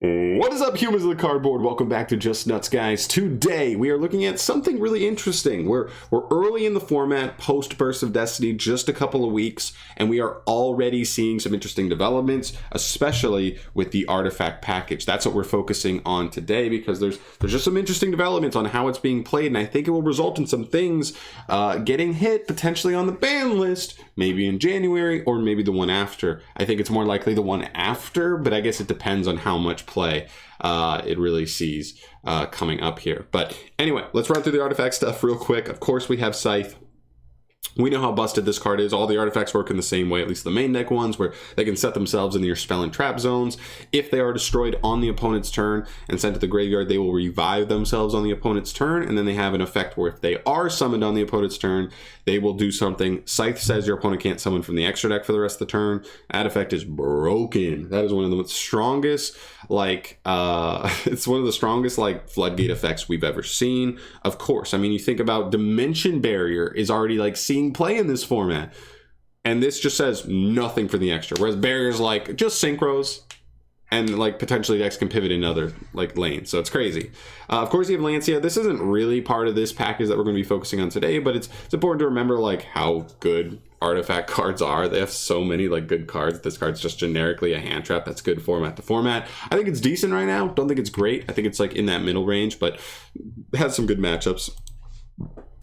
What is up, humans of the cardboard? Welcome back to Just Nuts, guys. Today we are looking at something really interesting. We're early in the format, post Burst of Destiny, just a couple of weeks, and we are already seeing some interesting developments, especially with the artifact package. That's what we're focusing on today because there's just some interesting developments on how it's being played, and I think it will result in some things getting hit potentially on the ban list, maybe in January or maybe the one after. I think it's more likely the one after, but I guess it depends on how much play it really sees coming up here. But anyway, let's run through the artifact stuff real quick. Of course, we have Scythe. We know how busted this card is. All the artifacts work in the same way, at least the main deck ones, where they can set themselves into your spell and trap zones. If they are destroyed on the opponent's turn and sent to the graveyard, they will revive themselves on the opponent's turn, and then they have an effect where if they are summoned on the opponent's turn, they will do something. Scythe says your opponent can't summon from the extra deck for the rest of the turn. That effect is broken. That is one of the strongest, it's one of the strongest, floodgate effects we've ever seen. Of course, I mean, you think about Dimension Barrier is already, seeing play in this format, and this just says nothing for the extra, whereas Barrier's just synchros and potentially decks can pivot in other lanes, so it's crazy. Of course, you have Lancia. This isn't really part of this package that we're going to be focusing on today, but it's important to remember how good artifact cards are. They have so many good cards. This card's just generically a hand trap that's good format to format. I think it's decent right now. Don't think it's great. I think it's in that middle range, but it has some good matchups.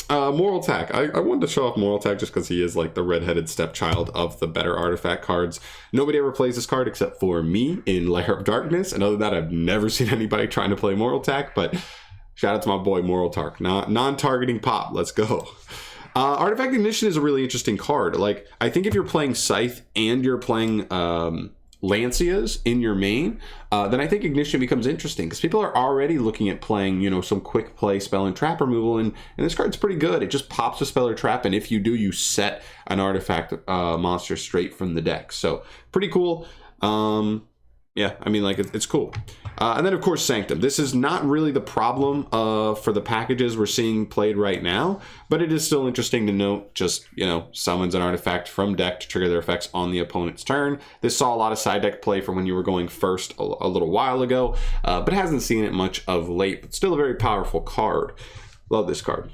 Moral Attack. I wanted to show off Moral Attack just because he is the redheaded stepchild of the better artifact cards. Nobody ever plays this card except for me in Lair of Darkness, and other than that, I've never seen anybody trying to play Moral Attack, but shout out to my boy Moral Tark. Non-targeting pop. Let's go. Artifact Ignition is a really interesting card. I think if you're playing Scythe and you're playing Lancias in your main, then I think Ignition becomes interesting because people are already looking at playing, some quick play spell and trap removal, and this card's pretty good. It just pops a spell or trap, and if you do, you set an artifact monster straight from the deck. So pretty cool. Yeah, I mean, it's cool. And then, of course, Sanctum. This is not really the problem for the packages we're seeing played right now, but it is still interesting to note just, summons an artifact from deck to trigger their effects on the opponent's turn. This saw a lot of side deck play from when you were going first a little while ago, but hasn't seen it much of late, but still a very powerful card. Love this card.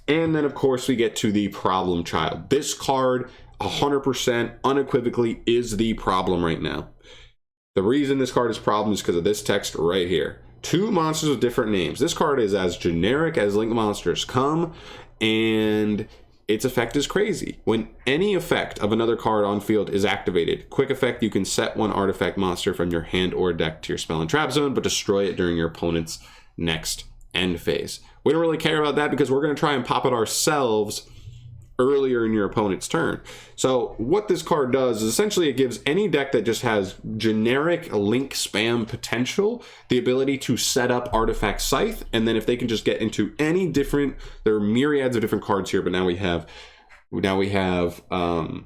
And then, of course, we get to the Problem Child. This card, 100% unequivocally, is the problem right now. The reason this card is a problem is because of this text right here. Two monsters with different names. This card is as generic as Link monsters come, and its effect is crazy. When any effect of another card on field is activated, quick effect, you can set one artifact monster from your hand or deck to your spell and trap zone, but destroy it during your opponent's next end phase. We don't really care about that because we're going to try and pop it ourselves earlier in your opponent's turn. So what this card does is essentially it gives any deck that just has generic link spam potential the ability to set up artifact Scythe, and then if they can just get into any different, there are myriads of different cards here, but now we have Crystron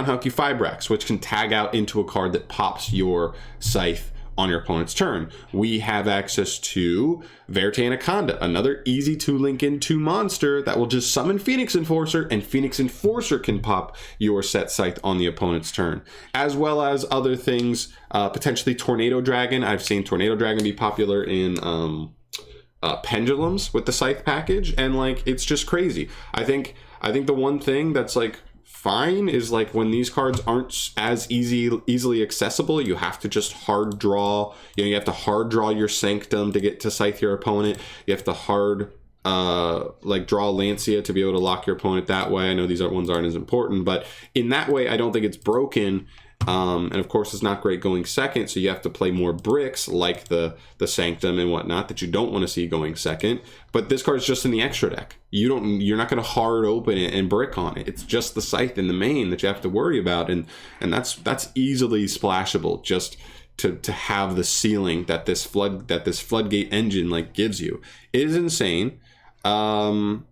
Hulky Fibrax, which can tag out into a card that pops your Scythe on your opponent's turn. We have access to Verte Anaconda, another easy to link into monster that will just summon Phoenix Enforcer, and Phoenix Enforcer can pop your set Scythe on the opponent's turn, as well as other things, potentially Tornado Dragon. I've seen Tornado Dragon be popular in Pendulums with the Scythe package, and it's just crazy. I think the one thing that's fine is when these cards aren't as easily accessible, you have to just hard draw. You have to hard draw your Sanctum to get to Scythe your opponent. You have to hard draw Lancia to be able to lock your opponent that way. I know these ones aren't as important, but in that way, I don't think it's broken. And of course, it's not great going second, so you have to play more bricks like the Sanctum and whatnot that you don't want to see going second. But this card's just in the extra deck. You're not going to hard open it and brick on it. It's just the Scythe in the main that you have to worry about, and that's easily splashable just to have the ceiling that this floodgate engine gives you. It is insane, and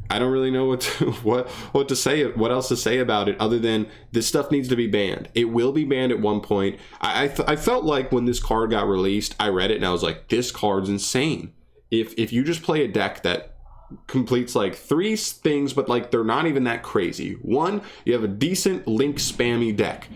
I don't really know what to say, what else to say about it other than this stuff needs to be banned. It will be banned at one point. I felt like when this card got released, I read it and I was like, this card's insane. If you just play a deck that completes like 3 things, but like they're not even that crazy. One, you have a decent link spammy deck.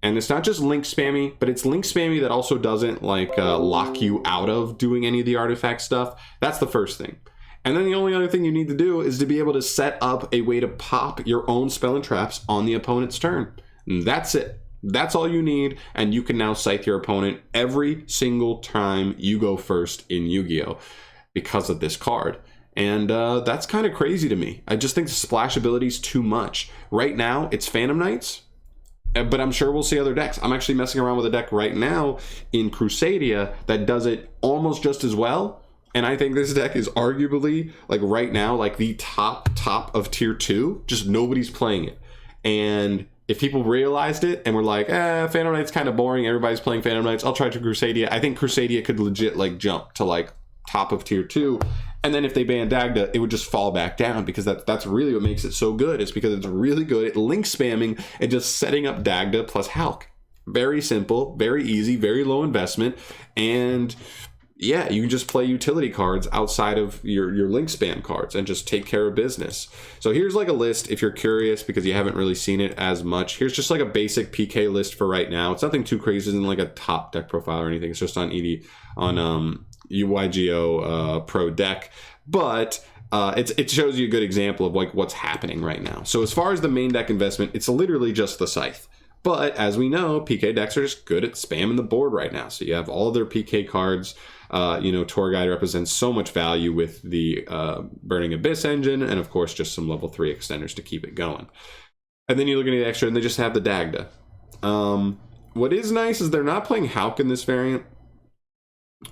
And it's not just link spammy, but it's link spammy that also doesn't like lock you out of doing any of the artifact stuff. That's the first thing. And then the only other thing you need to do is to be able to set up a way to pop your own spell and traps on the opponent's turn. And that's it. That's all you need, and you can now scythe your opponent every single time you go first in Yu-Gi-Oh! Because of this card. And that's kind of crazy to me. I just think the splash ability is too much. Right now, it's Phantom Knights, but I'm sure we'll see other decks. I'm actually messing around with a deck right now in Crusadia that does it almost just as well. And I think this deck is arguably, like right now, like the top of tier 2. Just nobody's playing it. And if people realized it and were like, Phantom Knight's kind of boring, everybody's playing Phantom Knights, I'll try to Crusadia. I think Crusadia could legit like jump to like top of tier 2. And then if they ban Dagda, it would just fall back down, because that's really what makes it so good. It's because it's really good at link spamming and just setting up Dagda plus Hulk. Very simple, very easy, very low investment. And yeah, you can just play utility cards outside of your link spam cards and just take care of business. So here's like a list if you're curious, because you haven't really seen it as much. Here's just like a basic PK list for right now. It's nothing too crazy, it's not like a top deck profile or anything. It's just on UYGO Pro deck. But it shows you a good example of like what's happening right now. So as far as the main deck investment, it's literally just the Scythe. But as we know, PK decks are just good at spamming the board right now. So you have all their PK cards. Tour Guide represents so much value with the Burning Abyss engine, and of course just some level 3 extenders to keep it going. And then you look at the extra and they just have the Dagda. What is nice is they're not playing Hulk in this variant.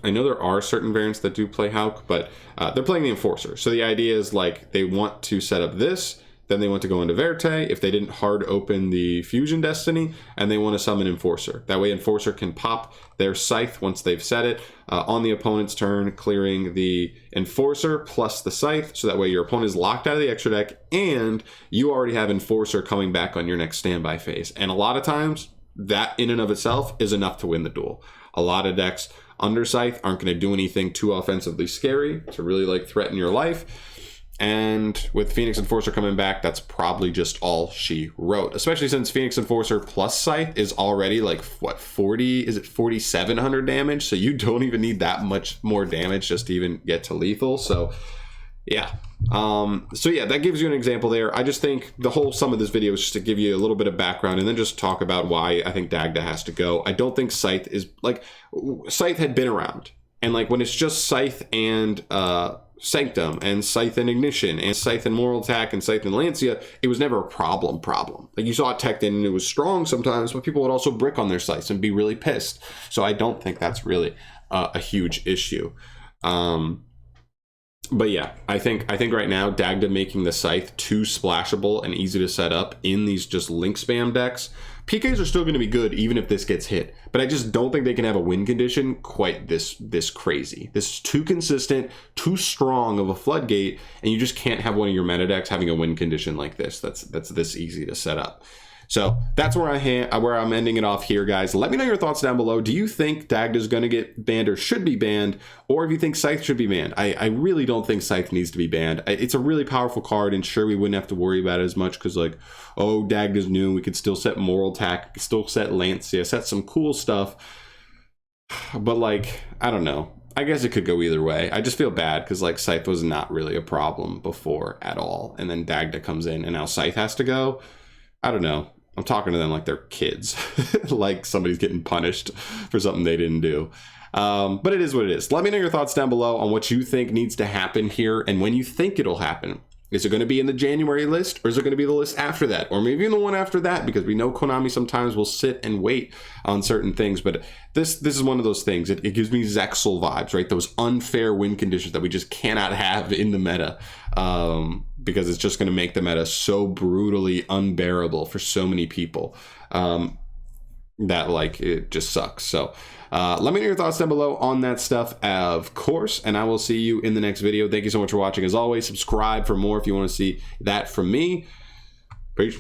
I know there are certain variants that do play Hulk, but they're playing the Enforcer. So the idea is like they want to set up this, then they want to go into Verte if they didn't hard open the Fusion Destiny, and they want to summon Enforcer. That way Enforcer can pop their Scythe once they've set it on the opponent's turn, clearing the Enforcer plus the Scythe, so that way your opponent is locked out of the extra deck, and you already have Enforcer coming back on your next standby phase. And a lot of times, that in and of itself is enough to win the duel. A lot of decks under Scythe aren't going to do anything too offensively scary to really like threaten your life. And with Phoenix Enforcer coming back, that's probably just all she wrote. Especially since Phoenix Enforcer plus Scythe is already like, what, 4,700 damage? So you don't even need that much more damage just to even get to lethal. So yeah. That gives you an example there. I just think the whole sum of this video is just to give you a little bit of background and then just talk about why I think Dagda has to go. I don't think Scythe is, like, Scythe had been around. And like when it's just Scythe and Sanctum and Scythe and Ignition and Scythe and Moral Attack and Scythe and Lancia, it was never a problem. Like you saw it teched in and it was strong sometimes, but people would also brick on their Scythes and be really pissed. So I don't think that's really a huge issue. But yeah, I think right now Dagda making the Scythe too splashable and easy to set up in these just link spam decks. PKs are still going to be good even if this gets hit, but I just don't think they can have a win condition quite this crazy. This is too consistent, too strong of a floodgate, and you just can't have one of your meta decks having a win condition like this. That's this easy to set up. So that's where I'm ending it off here, guys. Let me know your thoughts down below. Do you think Dagda is going to get banned or should be banned? Or if you think Scythe should be banned? I really don't think Scythe needs to be banned. It's a really powerful card, and sure, we wouldn't have to worry about it as much because, like, oh, Dagda's new. We could still set Moral Attack, still set Lancia, set some cool stuff. But, like, I don't know. I guess it could go either way. I just feel bad because, like, Scythe was not really a problem before at all. And then Dagda comes in, and now Scythe has to go. I don't know. I'm talking to them like they're kids, like somebody's getting punished for something they didn't do. But it is what it is. Let me know your thoughts down below on what you think needs to happen here and when you think it'll happen. Is it going to be in the January list, or is it going to be the list after that, or maybe in the one after that? Because we know Konami sometimes will sit and wait on certain things, but this is one of those things. It gives me Zexal vibes, right? Those unfair win conditions that we just cannot have in the meta, because it's just going to make the meta so brutally unbearable for so many people that, like, it just sucks. So let me know your thoughts down below on that stuff, of course, and I will see you in the next video. Thank you so much for watching. As always, subscribe for more if you want to see that from me. Peace.